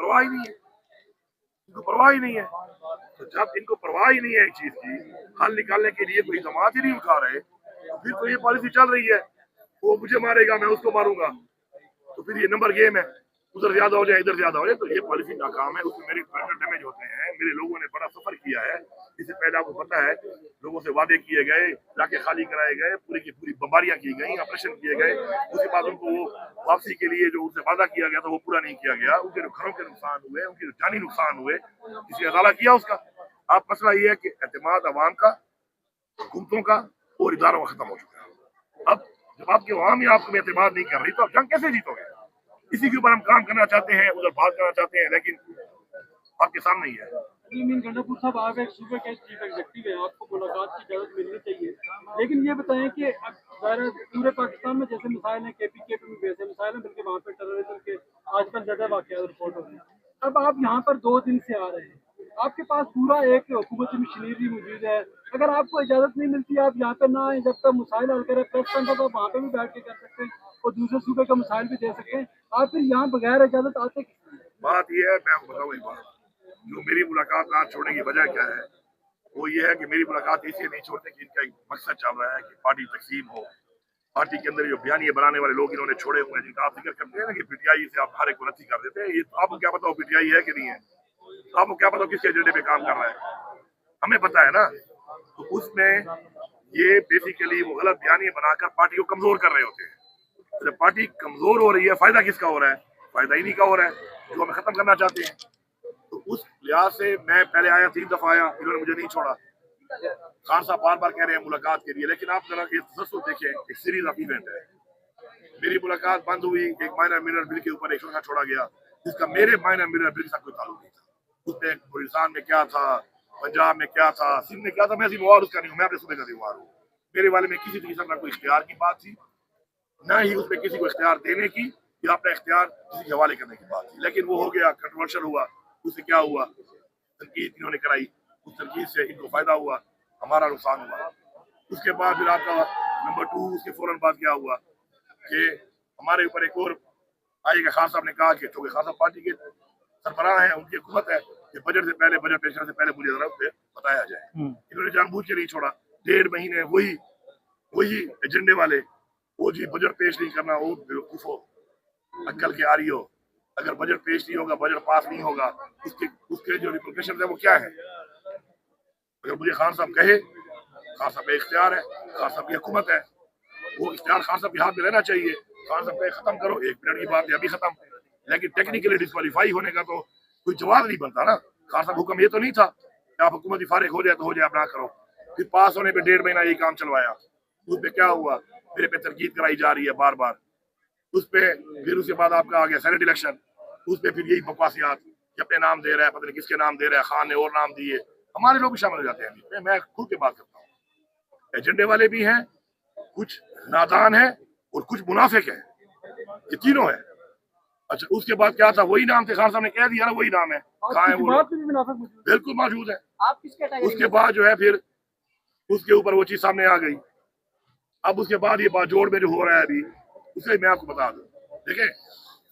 परवाह ही नहीं है, इनको परवाह ही नहीं है। तो जब इनको परवाह ही नहीं है एक चीज की, हल निकालने के लिए कोई जमात ही नहीं उठा रहे, तो फिर तो ये पॉलिसी चल रही है, वो मुझे मारेगा मैं उसको मारूंगा, तो फिर ये नंबर गेम है, उधर ज्यादा हो जाए इधर ज्यादा हो जाए, तो ये पॉलिसी नाकाम है। उसमें मेरे करेक्टर डैमेज होते हैं। मेरे लोगों ने बड़ा सफर किया है, इससे पहले आपको पता है लोगों से वादे किए गए, इलाके खाली कराए गए, पूरी की पूरी बमबारियां की गई, ऑपरेशन किए गए, उसके बाद उनको वो वापसी के लिए जो उनसे वादा किया गया था वो पूरा नहीं किया गया, उनके घरों के नुकसान हुए, उनके जानी नुकसान हुए, किसी अदाला किया उसका। अब मसला ये है कि एतमाद अवाम का, हुकूमतों का और इदारों का खत्म हो चुका है। अब जब आपकी अवाम ही आपको एतमाद नहीं कर रही तो आप जंग कैसे जीतोगे? इसी के ऊपर हम काम करना चाहते हैं, उधर बात करना चाहते हैं, लेकिन आपके सामने ही है। गंडापुर साहब, आप एक सूबे के चीफ एग्जीक्यूटिव हैं, आपको मुलाकात की इजाजत मिलनी चाहिए, लेकिन ये बताएं कि पूरे पाकिस्तान में जैसे मिसाइल है KPK में वैसे मिसाइल है, बल्कि वहाँ पे टेररिज्म के आजकल ज्यादा वाकयात रिपोर्ट हो रहे हैं। अब आप यहाँ पर 2 दिन से आ रहे हैं, आपके पास पूरा एक हुकूमती मशीनरी मौजूद है, अगर आपको इजाजत नहीं मिलती आप यहाँ पे ना आए, जब तक मिसाइल हल करें प्रेस कॉन्फ्रेंस आप वहाँ पे भी बैठ के कर सकते हैं और दूसरे सूबे का मिसाइल भी दे सकते हैं, आप फिर यहाँ बगैर इजाजत आते किस लिए? बात यह है, मैं आपको बताऊँ एक बात, जो मेरी मुलाकात ना छोड़ने की वजह क्या है, वो ये है कि मेरी मुलाकात इसलिए नहीं छोड़ते कि इनका एक मकसद चल रहा है कि पार्टी तकसीम हो, पार्टी के अंदर जो बयानिए बनाने वाले लोग इन्होंने छोड़े हुए हैं, जिनका आप जिक्र करते हैं ना कि पीटीआई से आप हर एक को नथी कर देते हैं, ये तो आपको क्या पता वो पीटीआई है कि नहीं है, आपको क्या पता किसके एजेंडे पे काम कर रहा है, हमें पता है ना। तो उसमें ये बेसिकली वो गलत बयानिए बनाकर पार्टी को कमजोर कर रहे होते हैं। जब पार्टी कमजोर हो रही है, फायदा किसका हो रहा है? फायदा इन्हीं का हो रहा है जो हमें खत्म करना चाहते हैं। तो उस लिहाज से मैं पहले आया, 3 दफा आया, इन्होंने मुझे नहीं छोड़ा। खान साहब बार बार कह रहे हैं मुलाकात के लिए, लेकिन आप जरा ये तसल्सल देखें, एक सीरीज ऑफ इवेंट है। मेरी मुलाकात बंद हुई, एक माइनर मिनरल बिल के ऊपर एक शोषा छोड़ा गया, जिसका मेरे माइनर मिनरल बिल से कोई ताल्लुक नहीं था। उसमें बलूचिस्तान में क्या था, पंजाब में क्या था, सिंध में क्या था, मैं जिम्मेवार उसका नहीं हूँ, मैं अपने सूबे का जिम्मेवार हूँ। मेरे वाले में किसी किस्म का कोई इख्तियार की बात थी, न ही उसमें किसी को इख्तियार देने की या अपना इख्तियार किसी के हवाले करने की बात थी। लेकिन वो हो गया, कंट्रोवर्शियल हुआ, उससे क्या हुआ, तनकीद इन्होंने कराई, उस तनकीद से इनको फायदा हुआ, हमारा नुकसान हुआ। उसके बाद फिर आपका नंबर 2, उसके फौरन बाद क्या हुआ कि हमारे ऊपर एक और आएगा। खान साहब ने कहा कि चूंकि खान साहब पार्टी के सरबराह हैं, उनकी हुकूमत है कि बजट से पहले, बजट पेश करने से पहले मुझे जरा उसे बताया जाए। इन्होंने जानबूझ के नहीं छोड़ा, 1.5 महीने वही एजेंडे वाले, वो जी बजट पेश नहीं करना, वो बेवकूफ हो, अक्ल के आ रही हो, अगर बजट पेश नहीं होगा, बजट पास नहीं होगा, उसके जो रिप्लिकेशन है वो क्या है? अगर मुझे खान साहब कहे, खान साहब का इख्तियार है, खान साहब की हुकूमत है, वो इख्तियार खान साहब के हाथ में रहना चाहिए। खान साहब कहे खत्म करो, 1 मिनट की बात है, अभी खत्म। लेकिन टेक्निकली डिस्क्वालीफाई होने का तो कोई जवाब नहीं बनता ना। खान साहब हुक्म ये तो नहीं था कि आप हुकूमत फारिग हो जाए तो हो जाए, आप ना करो। फिर पास होने पे 1.5 महीना यही काम चलवाया, उस पर क्या हुआ, मेरे पे तरकीद कराई जा रही है बार बार उस पे। फिर उसके बाद आपका आ गया सेनेट इलेक्शन, उस पे फिर यही बकवासियात कि अपने नाम दे रहा है, पता नहीं किसके नाम दे रहा है, खान ने और नाम दिए, हमारे लोग भी शामिल हो जाते हैं। मैं खुल के बात करता हूँ, एजेंडे वाले भी हैं, कुछ नादान है और कुछ मुनाफिक है, ये तीनों है। अच्छा, उसके बाद क्या था, वही नाम थे, खान साहब ने कह दिया ना वही नाम है, कहाँ है वो लोग? बिल्कुल मौजूद है। आप किसके उसके बाद जो है फिर उसके ऊपर वो चीज सामने आ गई। अब उसके बाद ये बात जोड़ में जो हो रहा है अभी, उसे मैं आपको बता दूं, देखें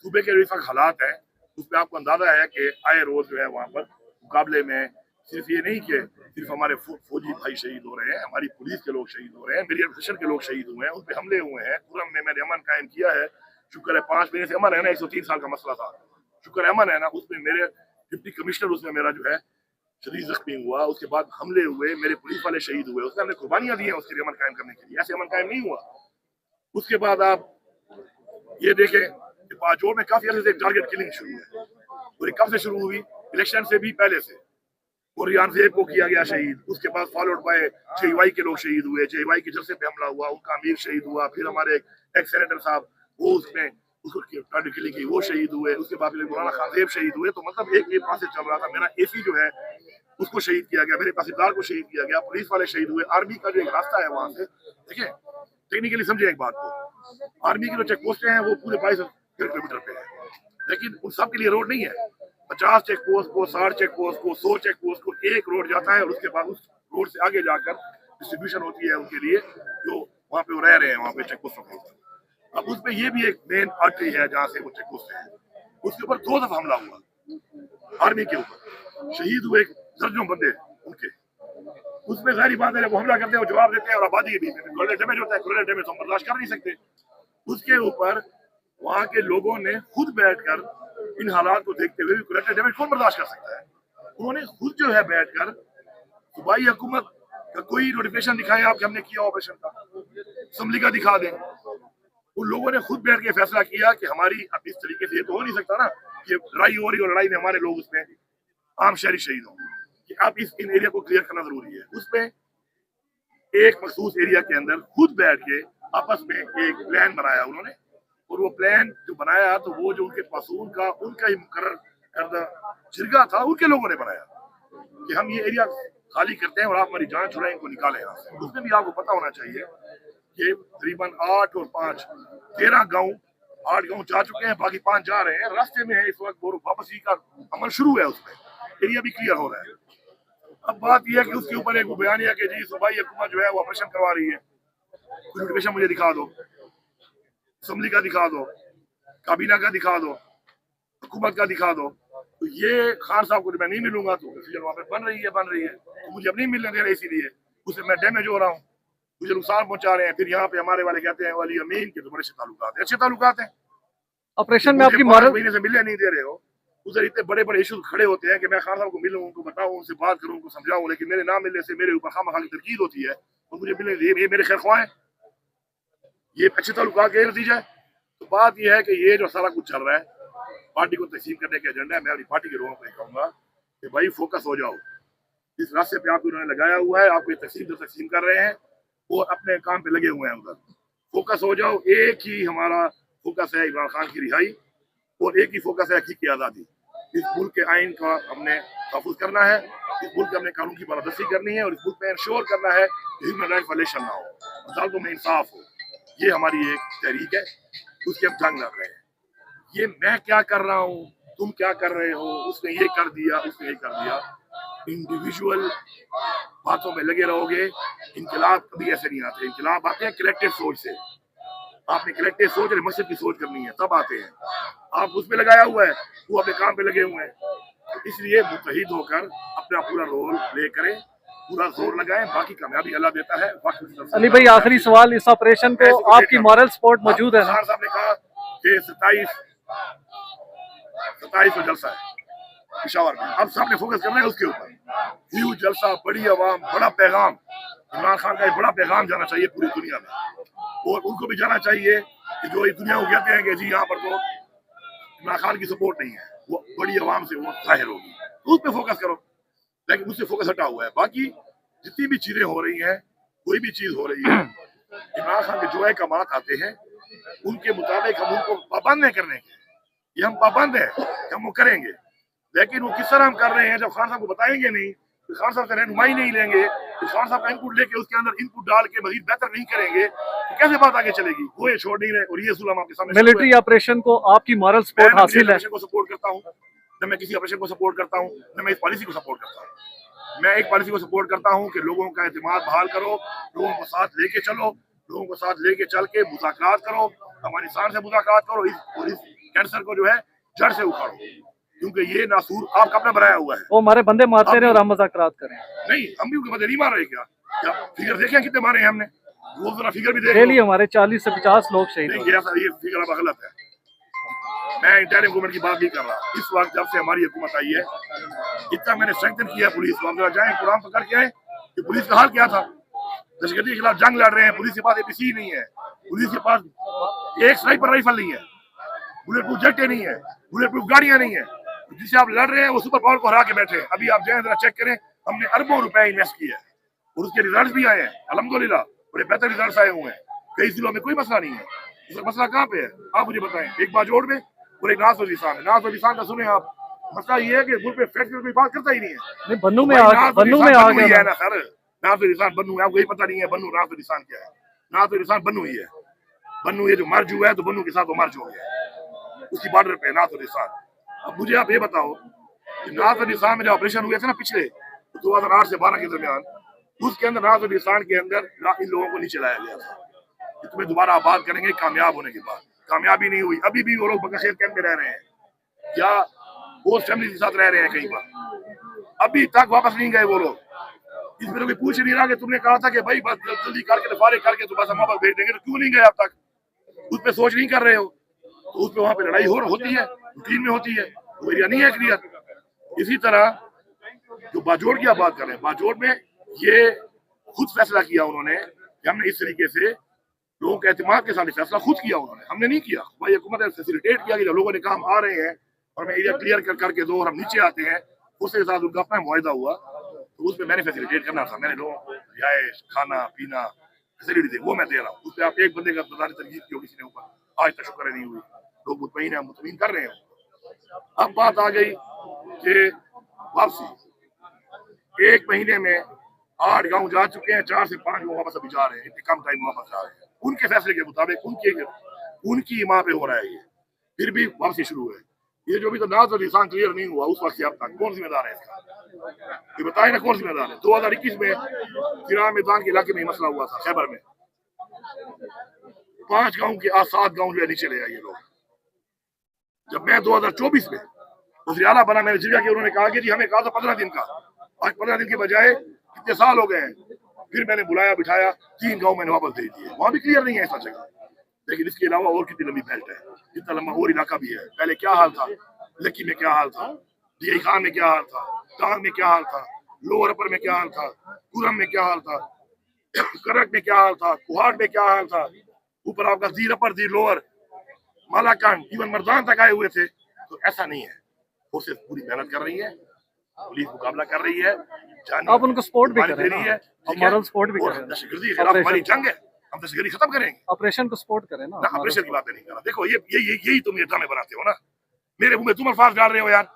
सूबे के इस वक्त हालात है, उसमें आपको अंदाजा है कि आए रोज जो है वहाँ पर मुकाबले में सिर्फ ये नहीं कि सिर्फ हमारे फौजी भाई शहीद हो रहे हैं, हमारी पुलिस के लोग शहीद हो रहे हैं, मेरी एडमिनिस्ट्रेशन के लोग शहीद हुए हैं, उस पर हमले हुए हैं। पूरम में मैंने अमन कायम किया है, शुक्र है 5 महीने से अमन है ना, 103 साल का मसला था, शुक्र है अमन है ना। उसमें मेरे डिप्टी कमिश्नर उसमें मेरा जो है शदीद जख्मी हुआ, उसके बाद हमले हुए, मेरे पुलिस वाले शहीद हुए, उसमें हमने कुर्बानियां दी हैं उसके लिए अमन कायम करने के लिए, ऐसे अमन कायम नहीं हुआ। उसके बाद आप ये देखें कि बाजोड़ में काफी अर्से से टारगेट किलिंग शुरू है, और कब से शुरू हुई, इलेक्शन से भी पहले से। और रियान ज़ेब को किया गया शहीद, उसके बाद फॉलोड बाय जेवाई के लोग शहीद हुए, जेवाई के जलसे पे हमला हुआ, उनका अमीर शहीद हुआ, फिर हमारे एक्स सेनेटर साहब वो उसमें उसको टारगेट किलिंग की, वो शहीद हुए, उसके बाद फिर मौलाना खान ज़ेब शहीद हुए। तो मतलब एक प्रोसेस चल रहा था। मेरा एसी जो है उसको शहीद किया गया, मेरे तहसीलदार को शहीद किया गया, पुलिस वाले शहीद हुए, आर्मी का जो एक रास्ता है वहां से, देखिए टेक्निकली समझे एक बात को, आर्मी की जो चेक पोस्टें हैं वो पूरे 22 किलोमीटर पे है, लेकिन उन सब के लिए रोड नहीं है। 50 चेक पोस्ट को, 60 चेक पोस्ट को, 100 चेक पोस्ट को एक रोड जाता है, और उसके बाद उस रोड से आगे जाकर डिस्ट्रीब्यूशन होती है उनके लिए जो वहाँ पे वो रह रहे हैं, वहाँ पे चेक पोस्ट होता। अब उसमें ये भी एक मेन आर्टरी है जहाँ से वो चेक पोस्ट है, उसके ऊपर 2 दफा हमला हुआ। आर्मी के ऊपर शहीद हुए दर्जनों बंदे उनके, उसमें सारी बात है वो हमला करते हैं, जवाब देते हैं और आबादी भी कोलेटरल डैमेज होता है, कोलेटरल डैमेज हम बर्दाश्त कर नहीं सकते। उसके ऊपर वहाँ के लोगों ने खुद बैठकर इन हालात को देखते हुए कोलेटरल डैमेज कौन बर्दाश्त कर सकता है, उन्होंने खुद जो है बैठकर सूबाई हुकूमत का कोई नोटिफिकेशन दिखाएं आप कि हमने किया ऑपरेशन का, असम्बली का दिखा दें। उन लोगों ने खुद बैठ के फैसला किया कि हमारी अब इस तरीके से ये तो हो नहीं सकता ना कि लड़ाई हो रही और लड़ाई में हमारे लोग उसमें आम शहरी शहीद हों, कि आप इन एरिया को क्लियर करना जरूरी है। उसमें एक मखसूस एरिया के अंदर खुद बैठ के आपस में एक प्लान बनाया उन्होंने, और वो प्लान जो बनाया तो वो जो उनके पासून का उनका ही मुकर्रर करदा जिरगा था उनके लोगों ने बनाया कि हम ये एरिया खाली करते हैं और आप हमारी जान छुड़ाएं, इनको निकालें यहाँ से। उसमें भी आपको पता होना चाहिए कि तकरीबन 8 और 5 13 गांव, 8 गांव जा चुके हैं, बाकी 5 जा रहे हैं, रास्ते में है इस वक्त, और वापसी का अमल शुरू है, उसमें एरिया भी क्लियर हो रहा है। अब बात यह है कि उसके ऊपर एक बयान है कि जी सूबाई हुकूमत जो है वो ऑपरेशन करवा रही है, नोटिफिकेशन मुझे दिखा दो, असम्बली का दिखा दो, काबीना का दिखा दो, हुकूमत का दिखा दो। तो ये खान साहब को मैं नहीं मिलूंगा तो वहाँ पे बन रही है तो मुझे अब नहीं मिलने दे रहे, इसीलिए उससे मैं डैमेज हो रहा हूँ, मुझे नुकसान पहुंचा रहे हैं। फिर यहाँ पे हमारे वाले कहते हैं वाली अमीन के तो बड़े अच्छे ताल्लुकात हैं, ऑपरेशन में आपकी महीने से मिलने नहीं दे रहे हो, उधर इतने बड़े बड़े इशूज खड़े होते हैं कि मैं खान साहब को मिलूं, उनको बताऊं, उनसे बात करूं, उनको समझाऊं, लेकिन मेरे ना मिलने से मेरे ऊपर खामखा की तरकीद होती है और मुझे मिलने ये मेरे खैर ख्वाह है, ये अच्छे ताल्लुकात का नतीजा है। तो बात यह है कि ये जो सारा कुछ चल रहा है पार्टी को तकसीम करने का एजेंडा है। मैं अपनी पार्टी के लोगों को कहूंगा कि भाई फोकस हो जाओ, इस रास्ते पे आपको उन्होंने लगाया हुआ है, आपको तकसीम कर रहे हैं और अपने काम पे लगे हुए हैं, उधर फोकस हो जाओ। एक ही हमारा फोकस है इमरान खान की रिहाई और एक ही फोकस है हकीकी आज़ादी। इस मुल्क के आइन का हमने तहफ़्फ़ुज़ करना है, इस मुल्क में हमने कानून की बालादस्ती करनी है और इस मुल्क में इंश्योर करना है कि ह्यूमन राइट वायलेशन ना हो, अदालतों में इंसाफ हो। ये हमारी एक तहरीक है, उसके हम जंग लड़ रहे हैं। ये मैं क्या कर रहा हूँ, तुम क्या कर रहे हो, उसने ये कर दिया, उसने ये कर दिया, इंडिविजुअल बातों में लगे रहोगे, इनकलाब कभी ऐसे नहीं आते। इनकलाब आते हैं कलेक्टिव सोच से। आपने कलेक्टिव सोच और मकसद की सोच करनी है तब आते हैं। आप उसमें लगाया हुआ है, वो अपने काम पे लगे हुए हैं, तो इसलिए मुत्तहिद होकर अपना पूरा रोल प्ले करें, पूरा जोर लगाएं, बाकी कामयाबी अल्लाह देता है। अली भाई आखिरी सवाल, इस ऑपरेशन को आपकी मॉरल सपोर्ट मौजूद है ना? साहब ने कहा कि 27 को जलसा है पिशावर में, अब सामने फोकस करना है उसके ऊपर। ह्यूज जलसा, बड़ी आवाम, बड़ा पैगाम, इमरान खान का एक बड़ा पैगाम जाना चाहिए पूरी दुनिया में, और उनको भी जाना चाहिए कि जो इस दुनिया को कहते हैं कि जी यहाँ पर तो इमरान खान की सपोर्ट नहीं है, वो बड़ी आवाम से वो जाहिर होगी, तो उस पर फोकस करो। लेकिन उससे फोकस हटा हुआ है। बाकी जितनी भी चीजें हो रही हैं, कोई भी चीज हो रही है, इमरान खान के जो है कमात आते हैं उनके मुताबिक हम उनको पाबंद नहीं करने के, ये हम पाबंद है कि हम वो करेंगे, लेकिन वो किस तरह हम कर रहे हैं जब खान साहब को बताएंगे नहीं, तो खान साहब से रहनुमाई नहीं लेंगे, तो खान साहब का इनपुट लेके उसके अंदर इनपुट डाल के मजीद बेहतर नहीं करेंगे, तो कैसे बात आगे चलेगी? वो ये छोड़ नहीं रहे और ये जुल्म आपके सामने। मिलिट्री ऑपरेशन को आपकी मॉरल सपोर्ट हासिल है? को सपोर्ट करता हूँ, न मैं किसी ऑपरेशन को सपोर्ट करता हूँ, न मैं इस पॉलिसी को सपोर्ट करता हूँ। मैं एक पॉलिसी को सपोर्ट करता हूँ कि लोगों का एतमाद बहाल करो, लोगों को साथ लेके चलो, लोगों को साथ लेके चल के मुज़ाकरात करो, अफगानिस्तान से मुज़ाकरात करो, इस कैंसर को जो है जड़ से उखाड़ो, क्योंकि ये नासूर आपका अपना बनाया हुआ है। वो हमारे बंदे मारते रहे और हम मज़ाकरात करें। नहीं, हम भी उनके बंदे नहीं मार रहे। क्या फिगर देखे कितने मारे हैं हमने? वो जरा फिगर भी देख डेली हमारे 40 से 50 लोग शहीद हो गए। ये फिगर अब गलत है। मैं इंटरिम गवर्नमेंट की बात नहीं कर रहा। इस वक्त जब से हमारी हुकूमत आई है, इतना मैंने स्ट्रेंथन किया पुलिस को। आप जाए कुरान पकड़ के आए कि पुलिस का हाल क्या था। दहशतगर्दी के खिलाफ जंग लड़ रहे हैं, पुलिस के पास एपीसी नहीं है, पुलिस के पास एक स्नाइपर राइफल नहीं है, बुलेट प्रूफ जेटें नहीं है, बुलेट प्रूफ गाड़ियां नहीं है। जिससे आप लड़ रहे हैं वो सुपर पावर को हरा के बैठे। अभी आप जाए जरा चेक करें, हमने अरबों रुपए इन्वेस्ट किया है और उसके रिजल्ट भी आए हैं अल्हम्दुलिल्लाह, बड़े बेहतर रिजल्ट आए हुए हैं। कई जिलों में कोई मसला नहीं है। इसका मसला कहाँ पे है आप मुझे बताएं। एक बाजोड़ में और एक नाज़-ओ-लिसान है। नाज़-ओ-लिसान का सुने आप, मसला ये है कि मुल्क पे फैक्ट कोई बात करता ही नहीं है। बन्नू में आ गया ना सर, नाज़-ओ-लिसान बन्नू है, आपको यही पता नहीं है बन्नू नाज़-ओ-लिसान क्या है। नाज़-ओ-लिसान बन्नू ही है। बन्नू ये जो मर्ज हुआ है तो बन्नू के साथ वो मर्ज हो गया है, उसकी बॉर्डर पे नाज़-ओ-लिसान। अब मुझे आप ये बताओ कि नाज़-ओ-लिसान में जो ऑपरेशन हुए थे ना पिछले 2008 से 12 के दरमियान, उसके अंदर नाज़-ओ-लिसान के अंदर इन लोगों को नहीं चलाया गया था। तुम्हें दोबारा आबाद करेंगे कामयाब होने के बाद, कामयाबी नहीं हुई। अभी भी वो लोग बगैर कैंप में रह रहे हैं। क्या होस्ट फैमिली के साथ रह रहे हैं कहीं पर, अभी तक वापस नहीं गए वो लोग। इसमें तो कोई पूछ नहीं रहा कि तुमने कहा था कि भाई बस जल्दी करके फारिग करके तो बस हम वापस भेज देंगे, तो क्यों नहीं गए अब तक? उस पर सोच नहीं कर रहे हो, तो उस पर वहां पे लड़ाई होती है, रूटीन में होती है, वो एरिया नहीं है क्लियर। इसी तरह जो बाजोड़ की आप बात कर रहे हैं, बाजोड़ में ये खुद फैसला किया उन्होंने कि हमने इस तरीके से लोगों के एतमाद के साथ फैसला खुद किया उन्होंने, हमने नहीं किया। भाई हुकूमत ने फैसिलिटेट किया कि जब लोगों ने कहा हम आ रहे हैं और हमें एरिया क्लियर करके दो और हम नीचे आते हैं, उसके साथ उनका अपना मुआहदा हुआ, तो उसमें मैंने फैसिलिटेट करना था, मैंने लोगों को रिहाइश खाना पीना फैसिलिटी दी, वो मैं दे रहा हूँ। उस पर आप एक बंदे का बजारी तरजीह की हो किसी ने ऊपर, आज तक शुक्र नहीं हुई, लोग मुतमईन है, मुतमईन कर रहे हैं। अब बात आ गई कि वापसी, 1 महीने में 8 गांव जा चुके हैं, 4 से 5 गांव वापस अभी जा रहे हैं, इतने कम टाइम वापस जा रहे हैं। उनके फैसले के मुताबिक उनकी माँ पे हो रहा है ये, फिर भी वापसी शुरू है। ये जो भी तो नाज और निशान क्लियर नहीं हुआ उस वक्त से अब तक, कौन जिम्मेदार है इसका? ये बताए ना कौन जिम्मेदार है? 2021 में चिराग मैदान के इलाके में मसला हुआ था, खैबर में 5 गांव के 7 गांव जो है नीचे ले आए ये लोग। जब मैं 2024 में वज़ीर-ए-आला बना, मैंने जिक्र किया, उन्होंने कहा कि जी हमें कहा था 15 दिन का, आज 15 दिन के बजाय कितने साल हो गए हैं। फिर मैंने बुलाया बिठाया, 3 गांव मैंने वापस दे दिए, वहां भी क्लियर नहीं है ऐसा जगह। लेकिन इसके अलावा और कितनी लंबी बेल्ट है, कितना लंबा और इलाका भी है। पहले क्या हाल था, लक्की में क्या हाल था, डी खान में क्या हाल था, टांग में क्या हाल था, लोअर अपर में क्या हाल था, कुरम में क्या हाल था, करक में क्या हाल था, कुहाड़ में क्या हाल था, ऊपर आपका जीर अपर जीर लोअर मालाकान इवन मर्दान तक आए हुए थे। तो ऐसा नहीं है, फोर्सेस पूरी मेहनत कर रही है, पुलिस मुकाबला कर रही है, आप उनको सपोर्ट भी कर रहे हैं, मॉरल सपोर्ट भी कर रहे हैं। दहशतगर्दी के खिलाफ हमारी जंग है, हम दहशतगर्दी खत्म करेंगे, ऑपरेशन को सपोर्ट करें ना। ऑपरेशन की बात नहीं कर रहा। देखो यही तुम ये ड्रामे बनाते हो ना, मेरे मुंह में तुम अल्फाज डाल रहे हो यार।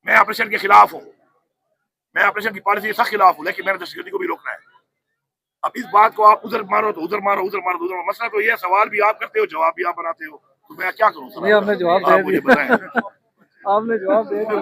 मैं ऑपरेशन के खिलाफ हूँ, मैं ऑपरेशन की पॉलिसी के सख्त खिलाफ हूँ, लेकिन मैंने दहशतगर्दी को भी रोकना है। अब इस बात को आप उधर मारो तो उधर मारो, उधर मारो तो उधर मारो। मसला तो ये, सवाल भी आप करते हो, जवाब भी आप बनाते हो, तो मैं क्या करूँ? आपने जवाब दे दिया, मुझे बताएं। आपने जवाब दे दिया।